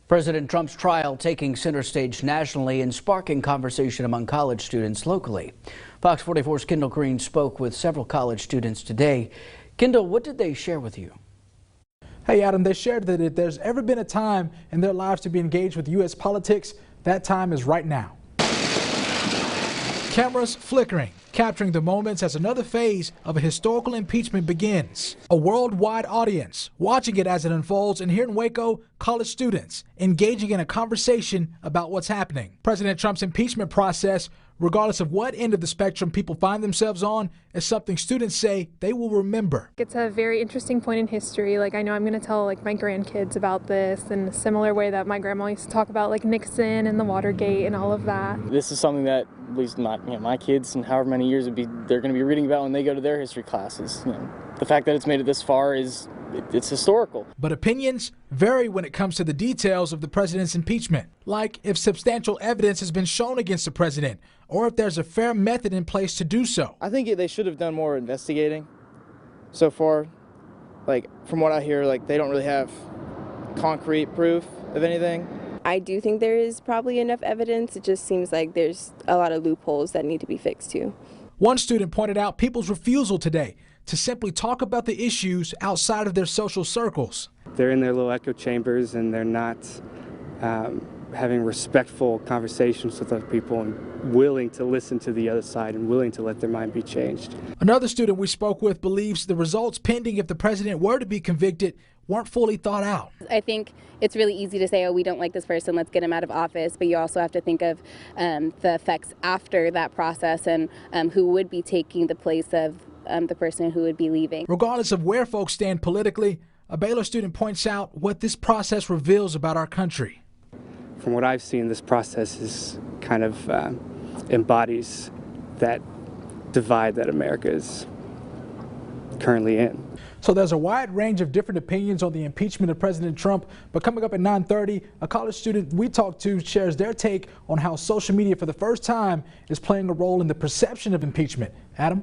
President Trump's trial taking center stage nationally and sparking conversation among college students locally. Fox 44's Kendall Green spoke with several college students today. Kendall, what did they share with you? Hey Adam, they shared that if there's ever been a time in their lives to be engaged with U.S. politics, that time is right now. Cameras flickering, capturing the moments as another phase of a historical impeachment begins. A worldwide audience watching it as it unfolds, and here in Waco, college students engaging in a conversation about what's happening. President Trump's impeachment process, regardless of what end of the spectrum people find themselves on, is something students say they will remember. It's a very interesting point in history. I know I'm going to tell my grandkids about this in a similar way that my grandma used to talk about Nixon and the Watergate and all of that. This is something that at least my kids and however many years they're going to be reading about when they go to their history classes. The fact that it's made it this far it's historical. But opinions vary when it comes to the details of the president's impeachment, like if substantial evidence has been shown against the president or if there's a fair method in place to do so. I think they should have done more investigating so far. From what I hear, they don't really have concrete proof of anything. I do think there is probably enough evidence. It just seems like there's a lot of loopholes that need to be fixed too. One student pointed out people's refusal today to simply talk about the issues outside of their social circles. They're in their little echo chambers and they're not having respectful conversations with other people and willing to listen to the other side and willing to let their mind be changed. Another student we spoke with believes the results pending if the president were to be convicted weren't fully thought out. I think it's really easy to say, oh, we don't like this person, let's get him out of office, but you also have to think of the effects after that process and who would be taking the place of the person who would be leaving. Regardless of where folks stand politically, a Baylor student points out what this process reveals about our country. From what I've seen, this process is kind of embodies that divide that America is currently in. So there's a wide range of different opinions on the impeachment of President Trump, but coming up at 9:30, a college student we talked to shares their take on how social media for the first time is playing a role in the perception of impeachment. Adam?